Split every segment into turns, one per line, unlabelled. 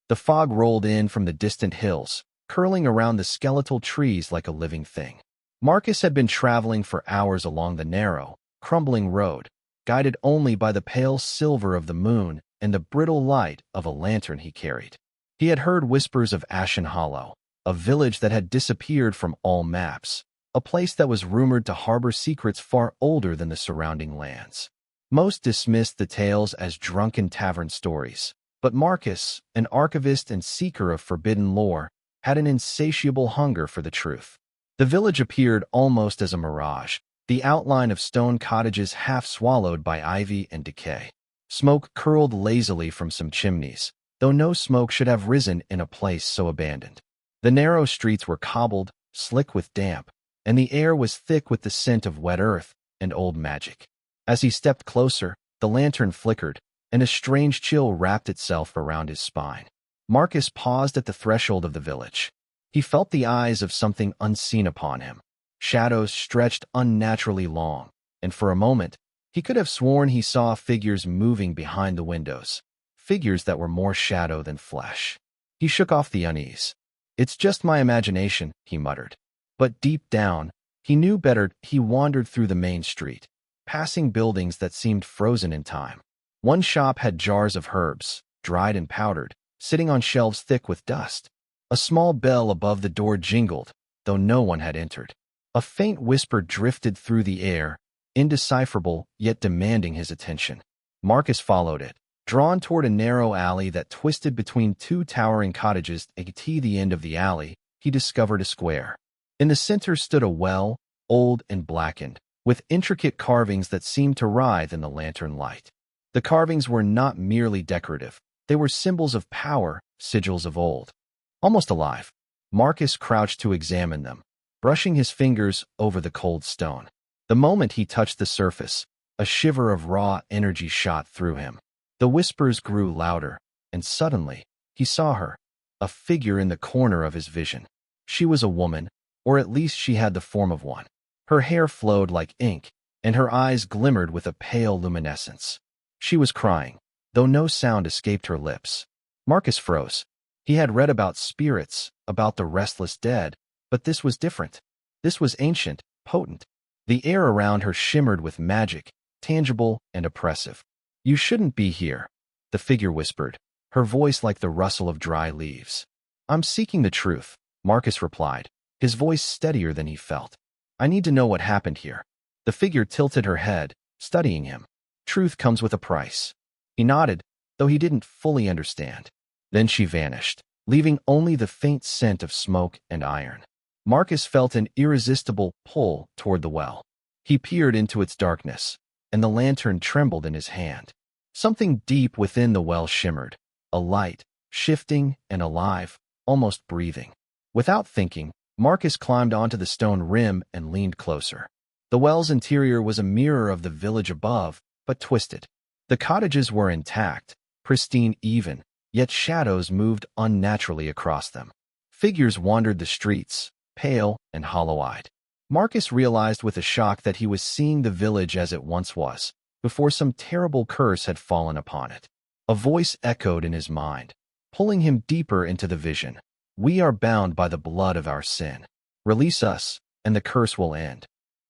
The fog rolled in from the distant hills, curling around the skeletal trees like a living thing. Marcus had been traveling for hours along the narrow, crumbling road, guided only by the pale silver of the moon and the brittle light of a lantern he carried. He had heard whispers of Ashen Hollow, a village that had disappeared from all maps, a place that was rumored to harbor secrets far older than the surrounding lands. Most dismissed the tales as drunken tavern stories, but Marcus, an archivist and seeker of forbidden lore, had an insatiable hunger for the truth. The village appeared almost as a mirage, the outline of stone cottages half swallowed by ivy and decay. Smoke curled lazily from some chimneys, though no smoke should have risen in a place so abandoned. The narrow streets were cobbled, slick with damp, and the air was thick with the scent of wet earth and old magic. As he stepped closer, the lantern flickered, and a strange chill wrapped itself around his spine. Marcus paused at the threshold of the village. He felt the eyes of something unseen upon him. Shadows stretched unnaturally long, and for a moment, he could have sworn he saw figures moving behind the windows, figures that were more shadow than flesh. He shook off the unease. "It's just my imagination," he muttered. But deep down, he knew better. He wandered through the main street, passing buildings that seemed frozen in time. One shop had jars of herbs, dried and powdered, sitting on shelves thick with dust. A small bell above the door jingled, though no one had entered. A faint whisper drifted through the air, indecipherable yet demanding his attention. Marcus followed it, drawn toward a narrow alley that twisted between two towering cottages. At the end of the alley, he discovered a square. In the center stood a well, old and blackened, with intricate carvings that seemed to writhe in the lantern light. The carvings were not merely decorative. They were symbols of power, sigils of old. Almost alive, Marcus crouched to examine them, brushing his fingers over the cold stone. The moment he touched the surface, a shiver of raw energy shot through him. The whispers grew louder, and suddenly, he saw her, a figure in the corner of his vision. She was a woman, or at least she had the form of one. Her hair flowed like ink, and her eyes glimmered with a pale luminescence. She was crying, though no sound escaped her lips. Marcus froze. He had read about spirits, about the restless dead, but this was different. This was ancient, potent. The air around her shimmered with magic, tangible and oppressive. "You shouldn't be here," the figure whispered, her voice like the rustle of dry leaves. "I'm seeking the truth," Marcus replied, his voice steadier than he felt. "I need to know what happened here." The figure tilted her head, studying him. "Truth comes with a price." He nodded, though he didn't fully understand. Then she vanished, leaving only the faint scent of smoke and iron. Marcus felt an irresistible pull toward the well. He peered into its darkness, and the lantern trembled in his hand. Something deep within the well shimmered, a light, shifting and alive, almost breathing. Without thinking, Marcus climbed onto the stone rim and leaned closer. The well's interior was a mirror of the village above, but twisted. The cottages were intact, pristine even, yet shadows moved unnaturally across them. Figures wandered the streets, pale and hollow-eyed. Marcus realized with a shock that he was seeing the village as it once was, before some terrible curse had fallen upon it. A voice echoed in his mind, pulling him deeper into the vision. "We are bound by the blood of our sin. Release us, and the curse will end."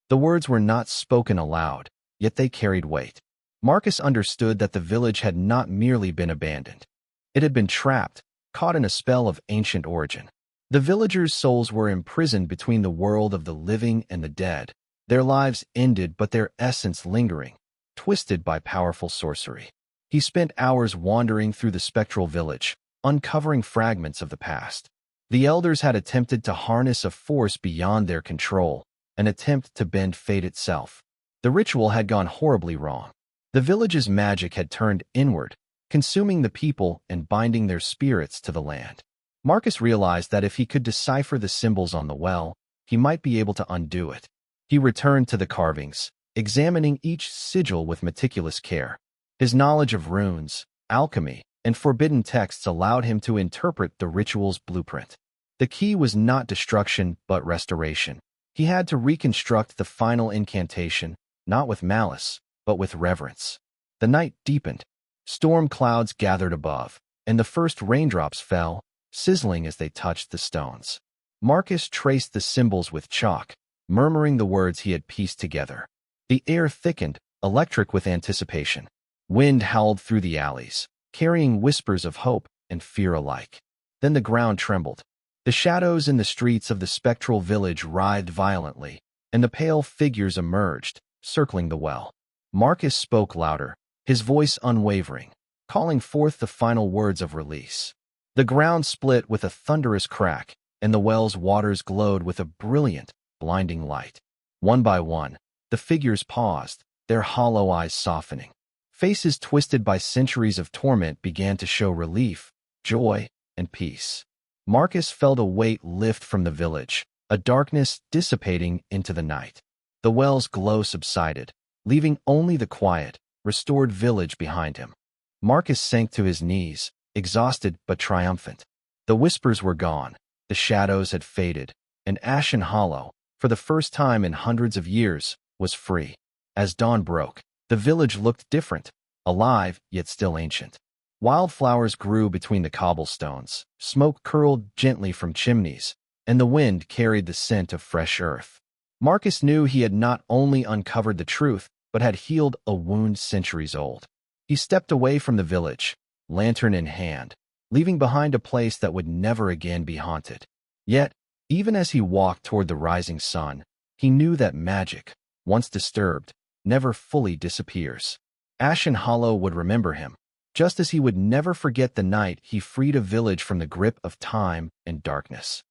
The words were not spoken aloud, yet they carried weight. Marcus understood that the village had not merely been abandoned. It had been trapped, caught in a spell of ancient origin. The villagers' souls were imprisoned between the world of the living and the dead, their lives ended but their essence lingering, twisted by powerful sorcery. He spent hours wandering through the spectral village, uncovering fragments of the past. The elders had attempted to harness a force beyond their control, an attempt to bend fate itself. The ritual had gone horribly wrong. The village's magic had turned inward, consuming the people and binding their spirits to the land. Marcus realized that if he could decipher the symbols on the well, he might be able to undo it. He returned to the carvings, examining each sigil with meticulous care. His knowledge of runes, alchemy, and forbidden texts allowed him to interpret the ritual's blueprint. The key was not destruction, but restoration. He had to reconstruct the final incantation, not with malice, but with reverence. The night deepened. Storm clouds gathered above, and the first raindrops fell, sizzling as they touched the stones. Marcus traced the symbols with chalk, murmuring the words he had pieced together. The air thickened, electric with anticipation. Wind howled through the alleys, carrying whispers of hope and fear alike. Then the ground trembled. The shadows in the streets of the spectral village writhed violently, and the pale figures emerged, circling the well. Marcus spoke louder, his voice unwavering, calling forth the final words of release. The ground split with a thunderous crack, and the well's waters glowed with a brilliant, blinding light. One by one, the figures paused, their hollow eyes softening. Faces twisted by centuries of torment began to show relief, joy, and peace. Marcus felt a weight lift from the village, a darkness dissipating into the night. The well's glow subsided, leaving only the quiet, restored village behind him. Marcus sank to his knees, exhausted but triumphant. The whispers were gone, the shadows had faded, and Ashen Hollow, for the first time in hundreds of years, was free. As dawn broke, the village looked different, alive yet still ancient. Wildflowers grew between the cobblestones, smoke curled gently from chimneys, and the wind carried the scent of fresh earth. Marcus knew he had not only uncovered the truth, but had healed a wound centuries old. He stepped away from the village, lantern in hand, leaving behind a place that would never again be haunted. Yet, even as he walked toward the rising sun, he knew that magic, once disturbed, never fully disappears. Ashen Hollow would remember him, just as he would never forget the night he freed a village from the grip of time and darkness.